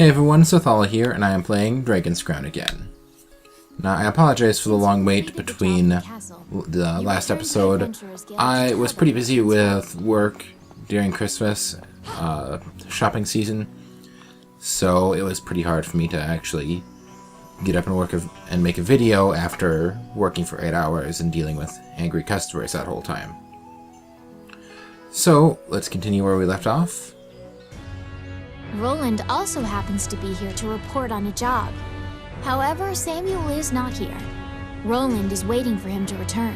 Hey everyone, Sothala here, and I am playing Dragon's Crown again. Now, I apologize for the long wait between the last episode. I was pretty busy with work during Christmas shopping season, so it was pretty hard for me to actually get up and work and make a video after working for 8 hours and dealing with angry customers that whole time. So, let's continue where we left off. Roland also happens to be here to report on a job. However, Samuel is not here. Roland is waiting for him to return.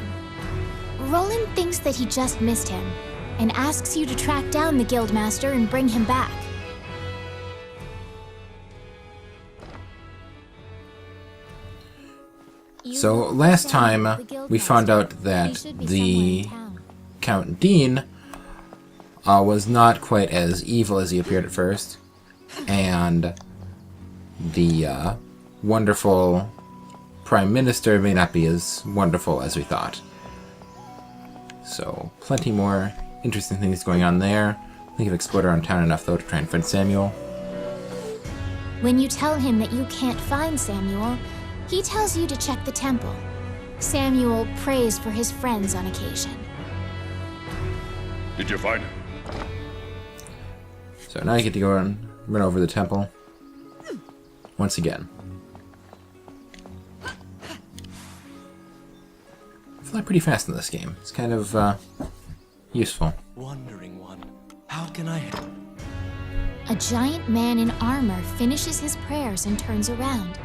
Roland thinks that he just missed him, and asks you to track down the Guildmaster and bring him back. So, last time we found out that the Count Dean was not quite as evil as he appeared at first, and the wonderful Prime Minister may not be as wonderful as we thought. So, plenty more interesting things going on there. I think I've explored around town enough, though, to try and find Samuel. When you tell him that you can't find Samuel, he tells you to check the temple. Samuel prays for his friends on occasion. Did you find him? So now you get to go and run over the temple once again. I fly pretty fast in this game. It's kind of useful. Wandering one, how can I help? A giant man in armor finishes his prayers and turns around.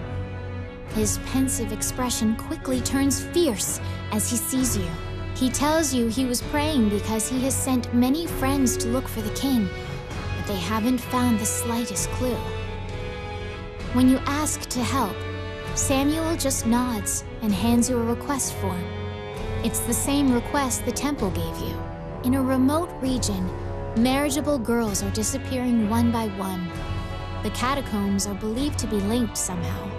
His pensive expression quickly turns fierce as he sees you. He tells you he was praying because he has sent many friends to look for the king, but they haven't found the slightest clue. When you ask to help, Samuel just nods and hands you a request form. It's the same request the temple gave you. In a remote region, marriageable girls are disappearing one by one. The catacombs are believed to be linked somehow.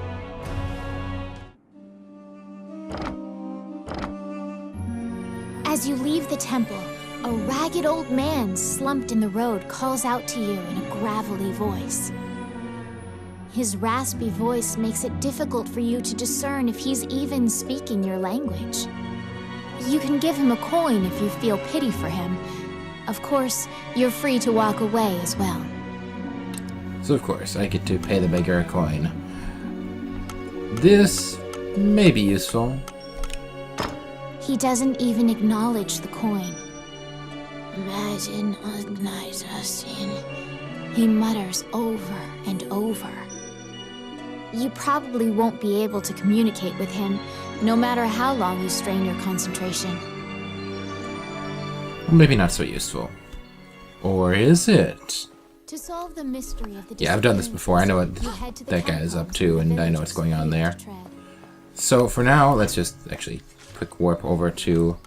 As you leave the temple, a ragged old man slumped in the road calls out to you in a gravelly voice. His raspy voice makes it difficult for you to discern if he's even speaking your language. You can give him a coin if you feel pity for him. Of course, you're free to walk away as well. So of course, I get to pay the beggar a coin. This may be useful. He doesn't even acknowledge the coin. He mutters over and over. You probably won't be able to communicate with him, no matter how long you strain your concentration. Well, maybe not so useful. Or is it? To solve the mystery of the Yeah, I've done this before. I know what that guy is up to, and I know what's going on there. So for now, let's just actually quick warp over to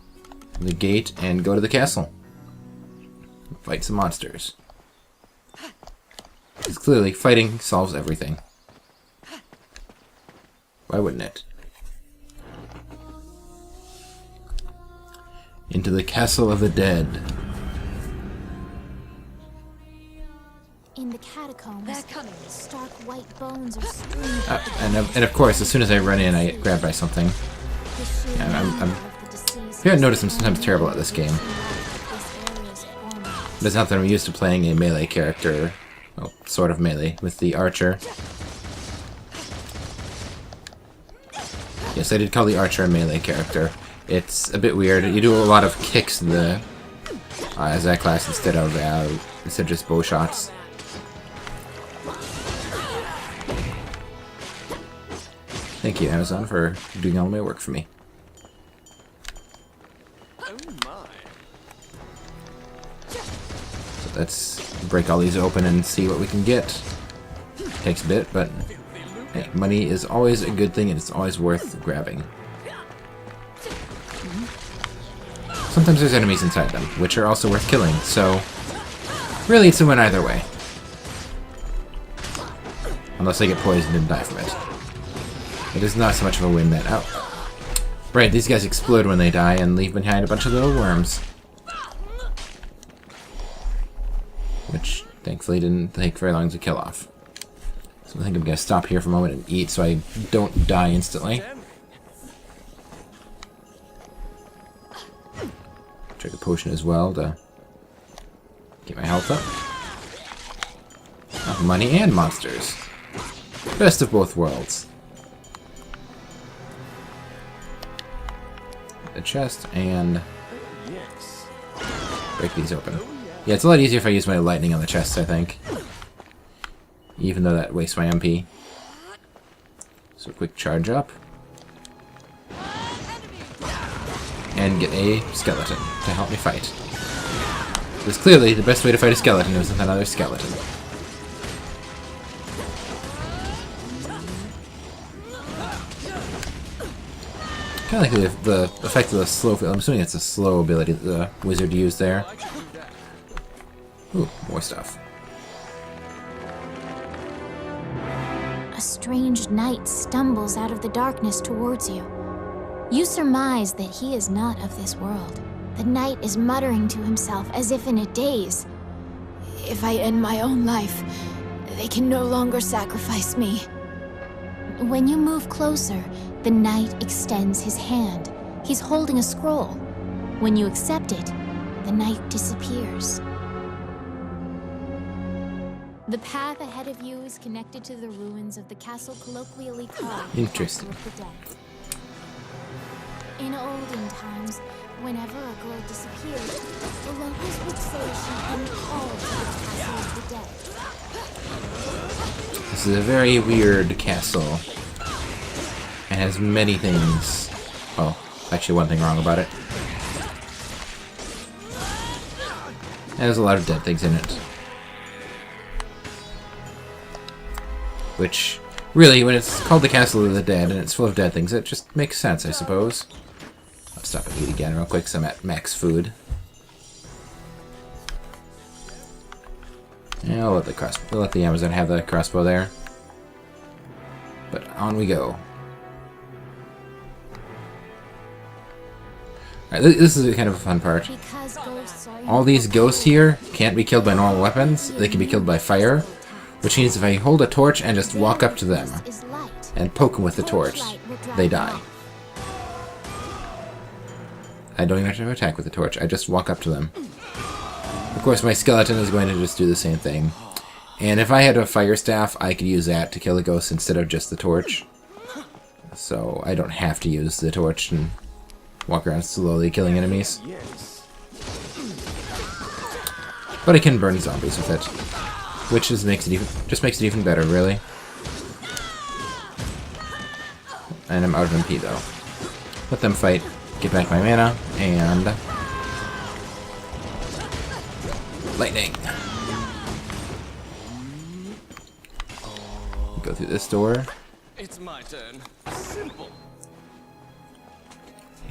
the gate and go to the castle. Fight some monsters. Because clearly, fighting solves everything. Why wouldn't it? Into the Castle of the Dead. In the catacombs, stark white bones are strewn. And of course, as soon as I run in, I get grabbed by something. Yeah, if you haven't noticed, I'm sometimes terrible at this game. But it's not that I'm used to playing a melee character. Well, sort of melee, with the archer. Yes, I did call the archer a melee character. It's a bit weird. You do a lot of kicks in the as that class instead of just bow shots. Thank you, Amazon, for doing all my work for me. Oh my. So let's break all these open and see what we can get. Takes a bit, but hey, money is always a good thing and it's always worth grabbing. Sometimes there's enemies inside them, which are also worth killing, so really it's a win either way. Unless I get poisoned and die from it. It is not so much of a win that... Oh. Right, these guys explode when they die and leave behind a bunch of little worms. Which, thankfully, didn't take very long to kill off. So I think I'm gonna stop here for a moment and eat so I don't die instantly. Drink a potion as well to get my health up. Oh, money and monsters. Best of both worlds. The chest and Yes. break these open. Yeah, it's a lot easier if I use my lightning on the chests, I think. Even though that wastes my MP. So quick charge up. And get a skeleton to help me fight. Because clearly the best way to fight a skeleton is with another skeleton. Kind of like the effect of the slow. I'm assuming it's a slow ability that the wizard used there. Ooh, more stuff. A strange knight stumbles out of the darkness towards you. You surmise that he is not of this world. The knight is muttering to himself as if in a daze. If I end my own life, they can no longer sacrifice me. When you move closer, the knight extends his hand. He's holding a scroll. When you accept it, the knight disappears. The path ahead of you is connected to the ruins of the castle colloquially called the Interesting. Castle of the Dead. In olden times, whenever a girl disappeared, the locals would say she'd been called to the Castle of the Dead. This is a very weird castle. It has many things. Oh, actually one thing wrong about it. It has a lot of dead things in it. Which, really, when it's called the Castle of the Dead and it's full of dead things, it just makes sense, I suppose. I'll stop and eat again real quick, because I'm at max food. Yeah, I'll let the Amazon have the crossbow there. But on we go. Alright, this is kind of a fun part. Because ghosts are All these ghosts here can't be killed by normal weapons. They can be killed by fire, which means if I hold a torch and just walk up to them is light. and poke them with the torch, they die. I don't even have to attack with the torch. I just walk up to them. Of course, my skeleton is going to just do the same thing. And if I had a fire staff, I could use that to kill the ghosts instead of just the torch. So I don't have to use the torch and walk around slowly killing enemies. Yes. But I can burn zombies with it, which just makes it even better, really. And I'm out of MP though. Let them fight, get back my mana, and lightning. Go through this door. It's my turn. Simple.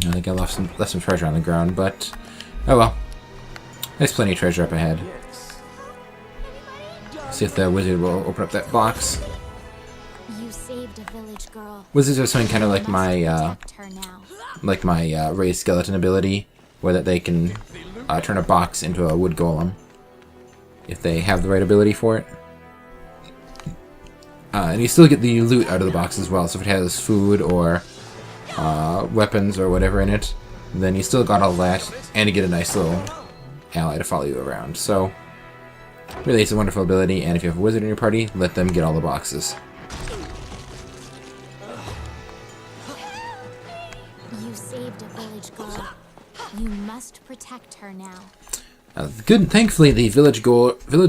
I think I left some treasure on the ground, but oh well. There's plenty of treasure up ahead. Yes. See if the wizard will open up that box. You saved a village girl. Wizards are something kind of like You must my protect her now. raised skeleton ability, where that they can turn a box into a wood golem if they have the right ability for it. And you still get the loot out of the box as well. So if it has food or weapons or whatever in it, then you still got all that, and you get a nice little ally to follow you around. So really, it's a wonderful ability. And if you have a wizard in your party, let them get all the boxes. You saved a village girl. You must protect her now. Thankfully, the village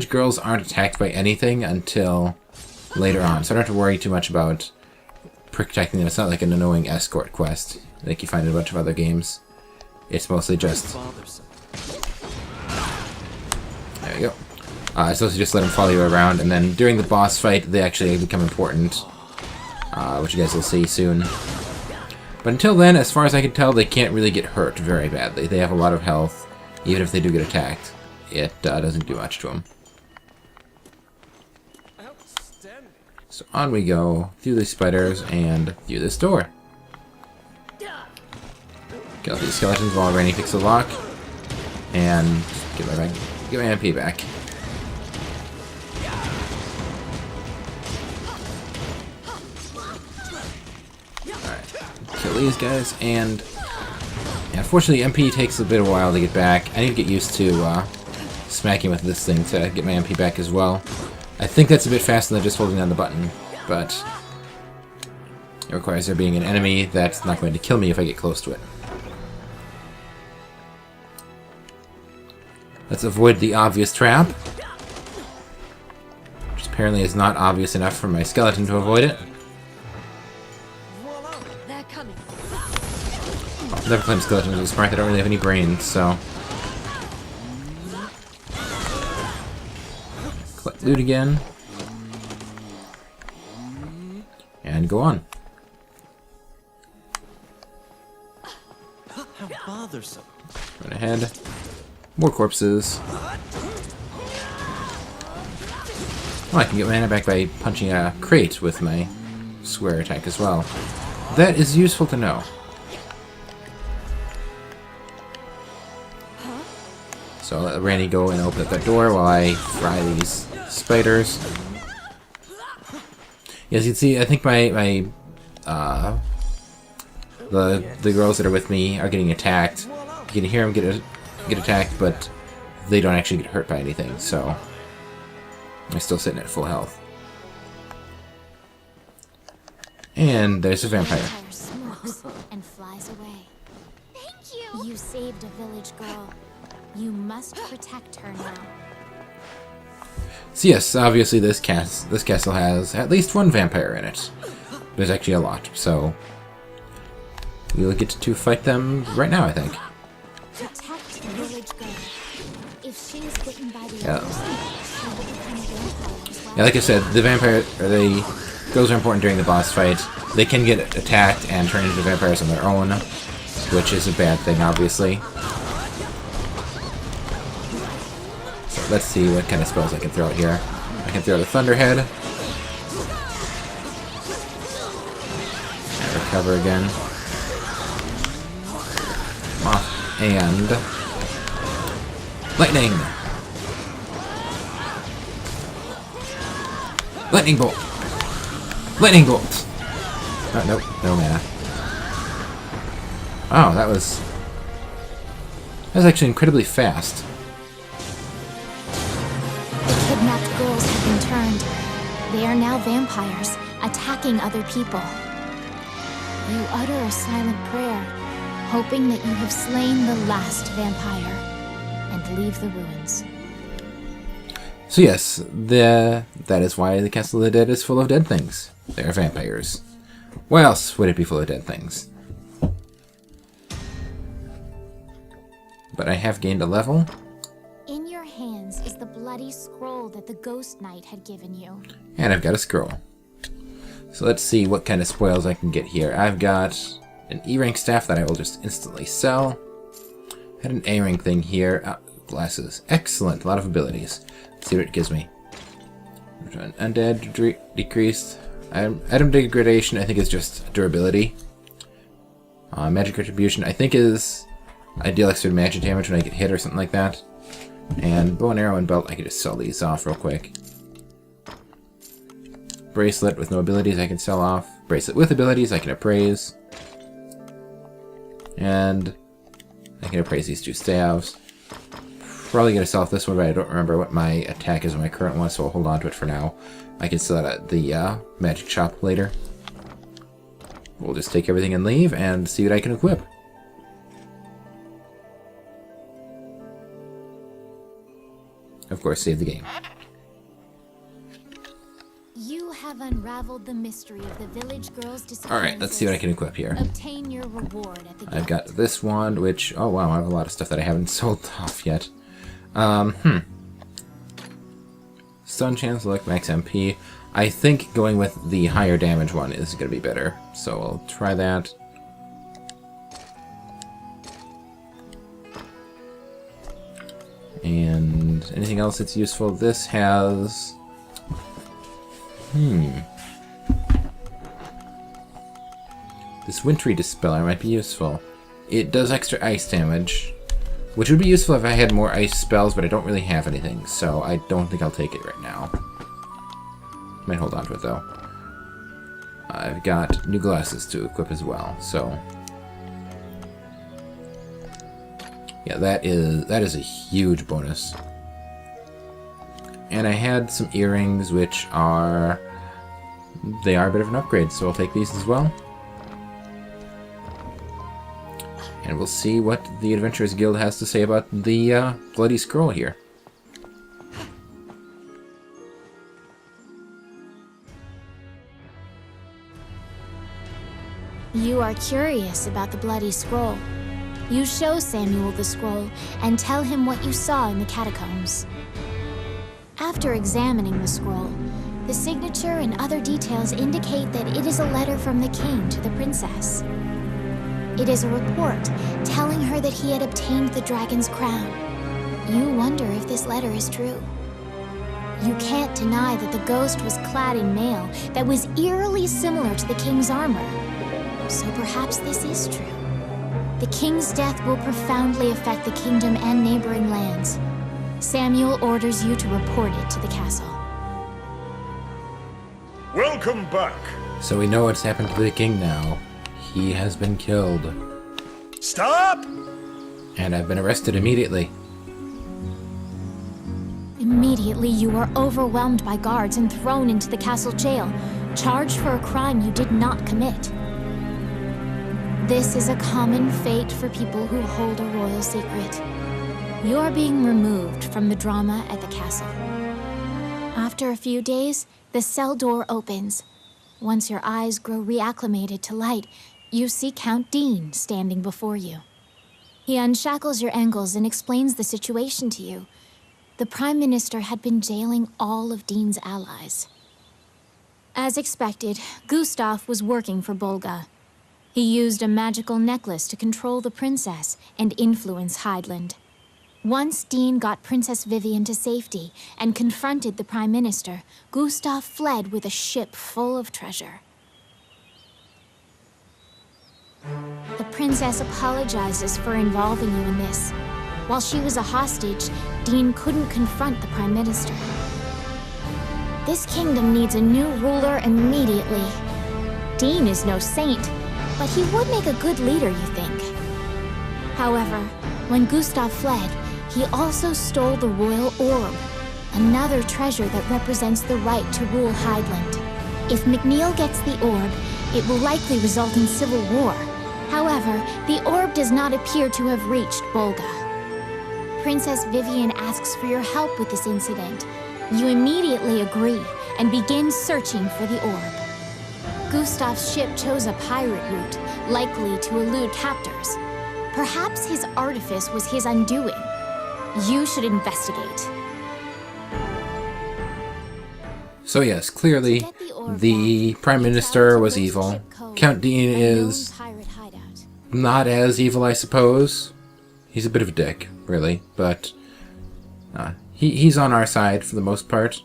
girls aren't attacked by anything until later on, so I don't have to worry too much about protecting them. It's not like an annoying escort quest like you find in a bunch of other games. It's mostly just... Bothersome. There we go. It's supposed to just let them follow you around, and then during the boss fight, they actually become important, which you guys will see soon. But until then, as far as I can tell, they can't really get hurt very badly. They have a lot of health. Even if they do get attacked, it doesn't do much to them. Outstanding. So on we go, through these spiders, and through this door. Kill these skeletons while Rainy picks the lock. And get my MP back. kill these guys, and unfortunately MP takes a bit of a while to get back. I need to get used to smacking with this thing to get my MP back as well. I think that's a bit faster than just holding down the button, but it requires there being an enemy that's not going to kill me if I get close to it. Let's avoid the obvious trap, which apparently is not obvious enough for my skeleton to avoid it. They're coming. Never played skeletons with smart, they don't really have any brains, so... Collect loot again. And go on. How bothersome. Right ahead. More corpses. Oh, I can get mana back by punching a crate with my square attack as well. That is useful to know. So I'll let Randy go and open up that door while I fry these spiders. As you can see, I think the girls that are with me are getting attacked. You can hear them get attacked, but they don't actually get hurt by anything, so they're still sitting at full health. And there's a vampire. Vampire smokes and flies away. Thank you! You saved a village girl. You must protect her now. So yes, obviously this castle has at least one vampire in it. There's actually a lot, so we'll get to fight them right now, I think. Protect the village girl. If she is bitten by the Yeah. others, she will become a vampire as well. Yeah, like I said, girls are important during the boss fight. They can get attacked and turn into vampires on their own, which is a bad thing, obviously. So let's see what kind of spells I can throw out here. I can throw the Thunderhead. And recover again. Off and lightning. Lightning bolt. Lightning bolt. Oh, nope, no mana. Oh, that was actually incredibly fast. The kidnapped girls have been turned. They are now vampires, attacking other people. You utter a silent prayer, hoping that you have slain the last vampire, and leave the ruins. So yes, that is why the Castle of the Dead is full of dead things. They are vampires. Why else would it be full of dead things? But I have gained a level. In your hands is the bloody scroll that the Ghost Knight had given you. And I've got a scroll. So let's see what kind of spoils I can get here. I've got an E-rank staff that I will just instantly sell. Had an A-rank thing here. Glasses. Excellent. A lot of abilities. Let's see what it gives me. Undead decreased. Item degradation I think is just durability. Magic retribution I think is I deal extra magic damage when I get hit or something like that. And bow and arrow and belt I can just sell these off real quick. Bracelet with no abilities I can sell off. Bracelet with abilities I can appraise. And I can appraise these two staves. Probably gonna sell off this one, but I don't remember what my attack is on my current one, so I'll hold on to it for now. I can sell it at the magic shop later. We'll just take everything and leave and see what I can equip. Of course, save the game. You have unraveled the mystery of the village girl's disappearances. Alright, let's see what I can equip here. Obtain your reward at the I've gate. got this wand, which... Oh wow, I have a lot of stuff that I haven't sold off yet. Stun chance, select max MP. I think going with the higher damage one is going to be better. So I'll try that. And anything else that's useful? This has... This Wintry Dispeller might be useful. It does extra ice damage, which would be useful if I had more ice spells, but I don't really have anything, so I don't think I'll take it right now. Might hold on to it, though. I've got new glasses to equip as well, so... Yeah, that is a huge bonus. And I had some earrings, which are... They are a bit of an upgrade, so I'll take these as well. And we'll see what the Adventurers Guild has to say about the Bloody Scroll here. You are curious about the Bloody Scroll. You show Samuel the scroll and tell him what you saw in the catacombs. After examining the scroll, the signature and other details indicate that it is a letter from the king to the princess. It is a report telling her that he had obtained the dragon's crown. You wonder if this letter is true. You can't deny that the ghost was clad in mail that was eerily similar to the king's armor. So perhaps this is true. The king's death will profoundly affect the kingdom and neighboring lands. Samuel orders you to report it to the castle. Welcome back. So we know what's happened to the king now. He has been killed. Stop! And I've been arrested immediately. Immediately, you are overwhelmed by guards and thrown into the castle jail, charged for a crime you did not commit. This is a common fate for people who hold a royal secret. You are being removed from the drama at the castle. After a few days, the cell door opens. Once your eyes grow reacclimated to light, you see Count Dean standing before you. He unshackles your ankles and explains the situation to you. The Prime Minister had been jailing all of Dean's allies. As expected, Gustav was working for Bolga. He used a magical necklace to control the princess and influence Hydeland. Once Dean got Princess Vivian to safety and confronted the Prime Minister, Gustav fled with a ship full of treasure. The princess apologizes for involving you in this. While she was a hostage, Dean couldn't confront the Prime Minister. This kingdom needs a new ruler immediately. Dean is no saint, but he would make a good leader, you think. However, when Gustav fled, he also stole the royal orb, another treasure that represents the right to rule Hydeland. If McNeil gets the orb, it will likely result in civil war. However, the orb does not appear to have reached Bolga. Princess Vivian asks for your help with this incident. You immediately agree and begin searching for the orb. Gustav's ship chose a pirate route, likely to elude captors. Perhaps his artifice was his undoing. You should investigate. So yes, clearly the Prime Minister was evil. Count Dean is not as evil, I suppose. He's a bit of a dick, really, but he's on our side for the most part.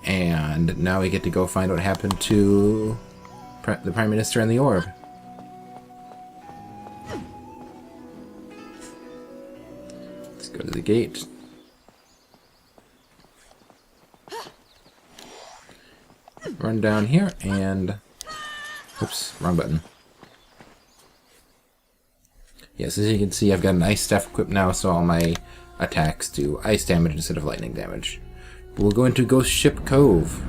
And now we get to go find what happened to the Prime Minister and the orb. Let's go to the gate. Run down here and... Oops, wrong button. Yes, as you can see, I've got an ice staff equipped now, so all my attacks do ice damage instead of lightning damage. But we'll go into Ghost Ship Cove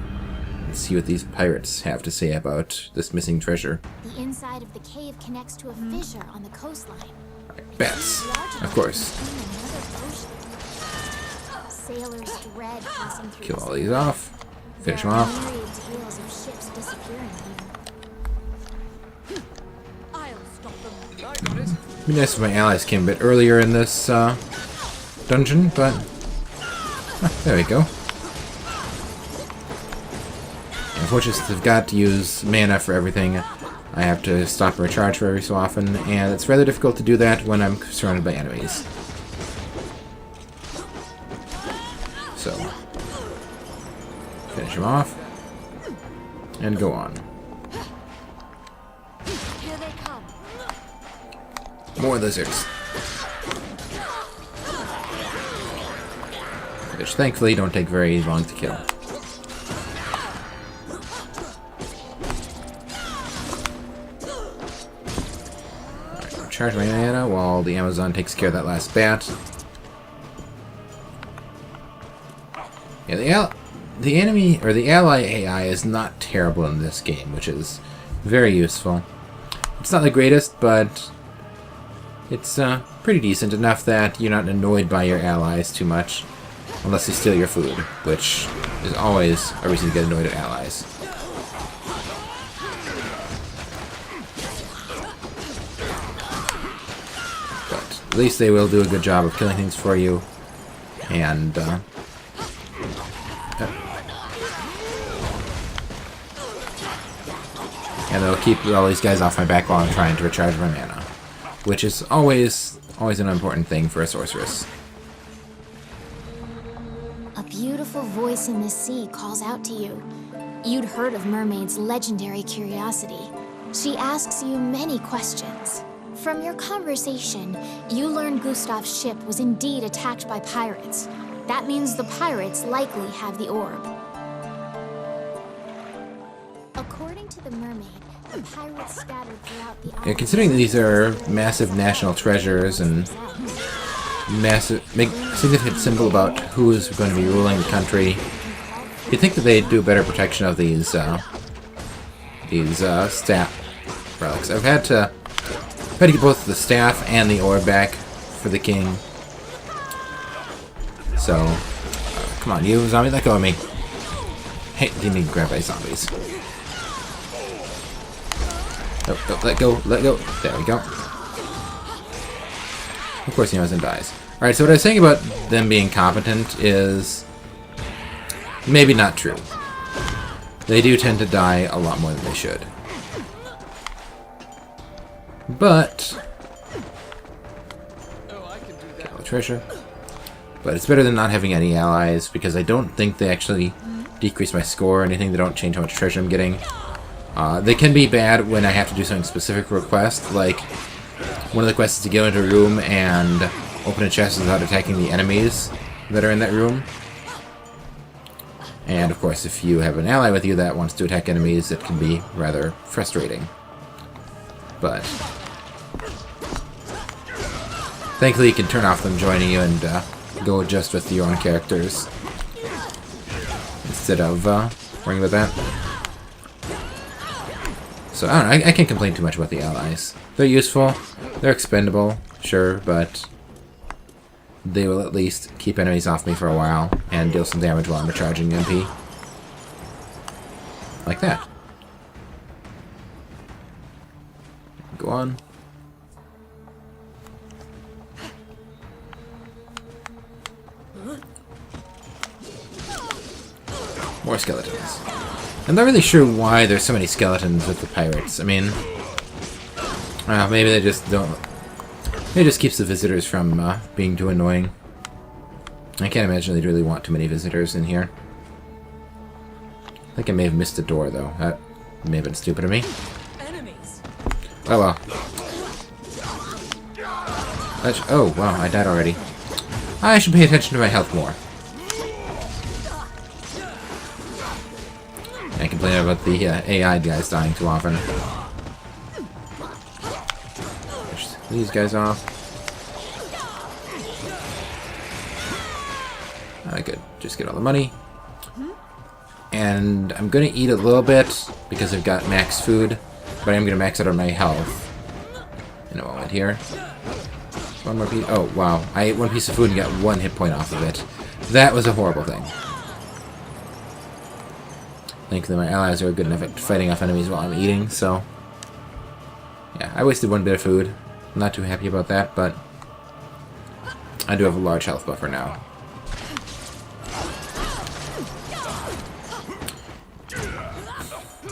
and see what these pirates have to say about this missing treasure. The inside of the cave connects to a fissure on the coastline. Bats, of course. Sailors dread passing through. Kill all these off. Finish them off. Myriad tales of ships disappearing here. I'll stop them. I got it. It'd be nice if my allies came a bit earlier in this dungeon, but there we go. Unfortunately, since I've got to use mana for everything, I have to stop and recharge for every so often, and it's rather difficult to do that when I'm surrounded by enemies. So, finish him off, and go on. Here they come. More lizards. Which thankfully don't take very long to kill. Recharge my mana while the Amazon takes care of that last bat. Yeah, the enemy, or the ally AI is not terrible in this game, which is very useful. It's not the greatest, but it's pretty decent, enough that you're not annoyed by your allies too much. Unless they steal your food, which is always a reason to get annoyed at allies. But at least they will do a good job of killing things for you, and they'll keep all these guys off my back while I'm trying to recharge my mana, which is always an important thing for a sorceress. A beautiful voice in the sea calls out to you. You'd heard of Mermaid's legendary curiosity. She asks you many questions. From your conversation, you learn Gustav's ship was indeed attacked by pirates. That means the pirates likely have the orb. According to the mermaid, the pirates scattered throughout the island. Yeah, considering these are massive national treasures and make a significant symbol about who is going to be ruling the country, you'd think that they'd do a better protection of these staff relics. I've had to get both the staff and the orb back for the king. So, come on, you zombie, let go of me. Hey, you need to grab by zombies. Oh, let go. There we go. Of course, he Amazon dies. Alright, so what I was saying about them being competent is maybe not true. They do tend to die a lot more than they should. But get all the treasure. But it's better than not having any allies, because I don't think they actually decrease my score or anything. They don't change how much treasure I'm getting. They can be bad when I have to do something specific request, like one of the quests is to go into a room and open a chest without attacking the enemies that are in that room. And of course, if you have an ally with you that wants to attack enemies, it can be rather frustrating. But thankfully you can turn off them joining you and go just with your own characters instead of worrying about that. So I don't know, I can't complain too much about the allies. They're useful, they're expendable, sure, but they will at least keep enemies off me for a while and deal some damage while I'm recharging MP. Like that. Go on. More skeletons. I'm not really sure why there's so many skeletons with the pirates. I mean, maybe they just don't. It just keeps the visitors from being too annoying. I can't imagine they'd really want too many visitors in here. I think I may have missed a door, though. That may have been stupid of me. Enemies. Oh well. Oh wow, I died already. I should pay attention to my health more. I complain about the AI guys dying too often. Push these guys off. I could just get all the money. And I'm going to eat a little bit because I've got max food, but I'm going to max out on my health in a moment here. One more piece. Oh, wow. I ate one piece of food and got 1 hit point off of it. That was a horrible thing. Thankfully, my allies are good enough at fighting off enemies while I'm eating, so yeah, I wasted 1 bit of food. I'm not too happy about that, but I do have a large health buffer now.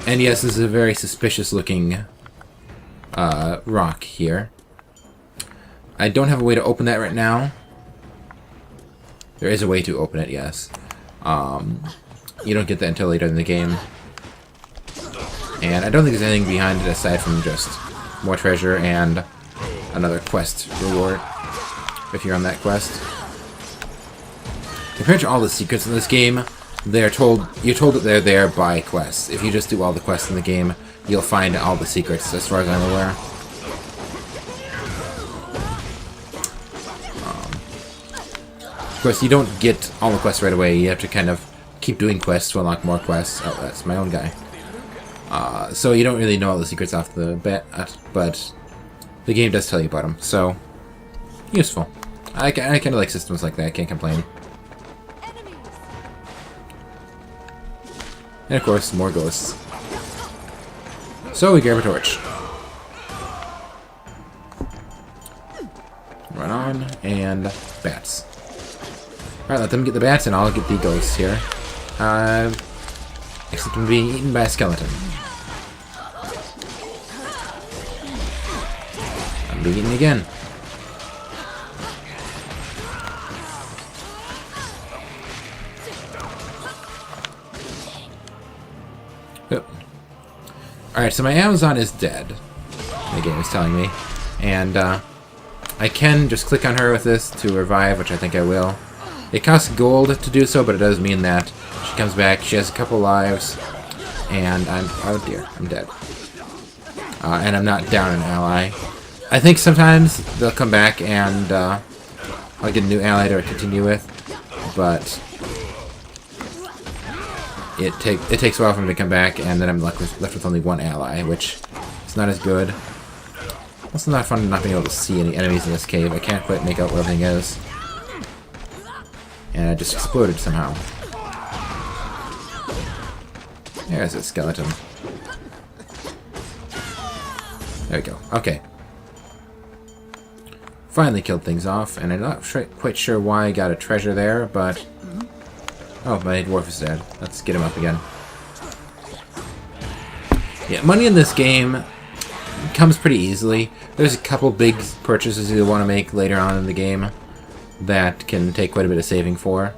And yes, this is a very suspicious looking rock here. I don't have a way to open that right now. There is a way to open it, yes. You don't get that until later in the game. And I don't think there's anything behind it aside from just more treasure and another quest reward, if you're on that quest. Compared to all the secrets in this game, you're told that they're there by quests. If you just do all the quests in the game, you'll find all the secrets, as far as I'm aware. Of course, you don't get all the quests right away. You have to kind of keep doing quests to unlock more quests. Oh, that's my own guy. So you don't really know all the secrets off the bat, but the game does tell you about them. So, useful. I kind of like systems like that. Can't complain. And of course, more ghosts. So we grab a torch. Run on, and bats. Alright, let them get the bats, and I'll get the ghosts here. Except I'm being eaten by a skeleton. I'm being eaten again. Yep. Alright, so my Amazon is dead. The game is telling me. And, I can just click on her with this to revive, which I think I will. It costs gold to do so, but it does mean that she comes back, she has a couple lives, and oh dear, I'm dead. And I'm not down an ally. I think sometimes they'll come back and I'll get a new ally to continue with, but it takes a while for them to come back, and then I'm left with only one ally, which is not as good. It's not fun not being able to see any enemies in this cave. I can't quite make out where everything is. And I just exploded somehow. There's a skeleton. There we go. Okay. Finally killed things off, and I'm not quite sure why I got a treasure there, but... Oh, my dwarf is dead. Let's get him up again. Yeah, money in this game comes pretty easily. There's a couple big purchases you want to make later on in the game that can take quite a bit of saving for.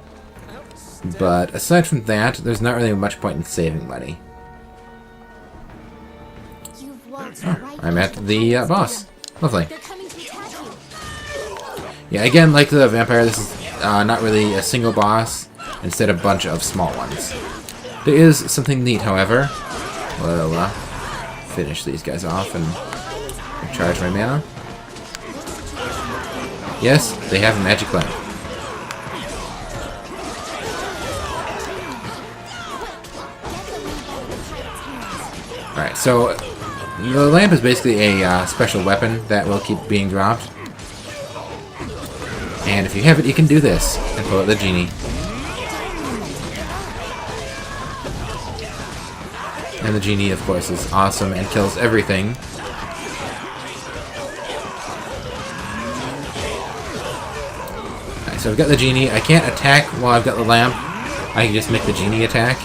But aside from that, there's not really much point in saving money. Oh, I'm at the boss. Lovely. Yeah, again, like the vampire, this is not really a single boss, instead a bunch of small ones. There is something neat, however. We'll finish these guys off and recharge my mana. Yes, they have a magic lamp. Alright, so the lamp is basically a special weapon that will keep being dropped. And if you have it, you can do this and pull out the genie. And the genie, of course, is awesome and kills everything. Alright, so I've got the genie. I can't attack while I've got the lamp. I can just make the genie attack.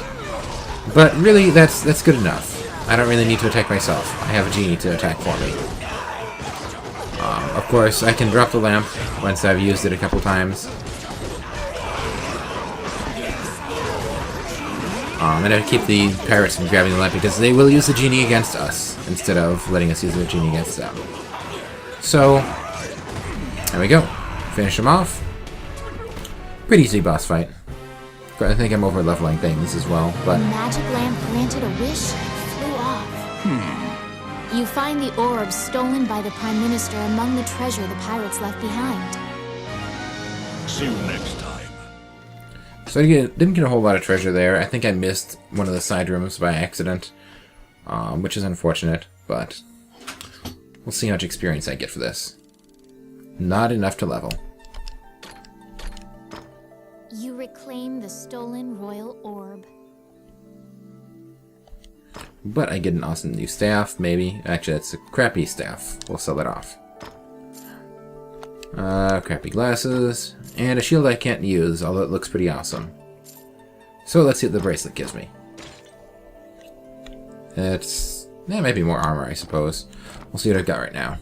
But really, that's good enough. I don't really need to attack myself. I have a genie to attack for me. Of course, I can drop the lamp once I've used it a couple times. And I keep the pirates from grabbing the lamp because they will use the genie against us instead of letting us use the genie against them. So, there we go. Finish them off. Pretty easy boss fight. I think I'm over leveling things as well, but... The magic lamp granted a wish and flew off. You find the orbs stolen by the Prime Minister among the treasure the pirates left behind. See you next time. So I didn't get a whole lot of treasure there. I think I missed one of the side rooms by accident, which is unfortunate, but we'll see how much experience I get for this. Not enough to level. You reclaim the stolen royal orb. But I get an awesome new staff, maybe. Actually, that's a crappy staff. We'll sell it off. Crappy glasses. And a shield I can't use, although it looks pretty awesome. So let's see what the bracelet gives me. It's... yeah, maybe more armor, I suppose. We'll see what I've got right now.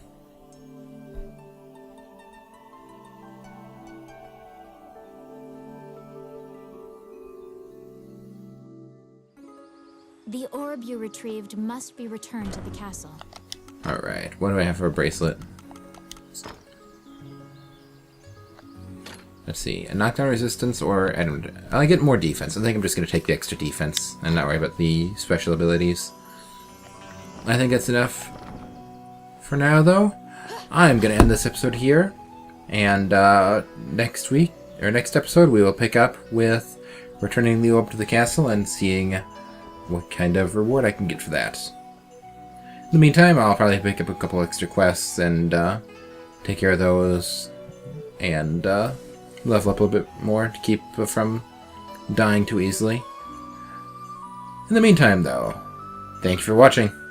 The orb you retrieved must be returned to the castle. Alright, what do I have for a bracelet? Let's see, a knockdown resistance or... I get more defense. I think I'm just going to take the extra defense and not worry about the special abilities. I think that's enough for now, though. I'm going to end this episode here. And next week, our next episode, we will pick up with returning Leo up to the castle and seeing what kind of reward I can get for that. In the meantime, I'll probably pick up a couple extra quests and take care of those and level up a little bit more to keep from dying too easily. In the meantime, though, thank you for watching.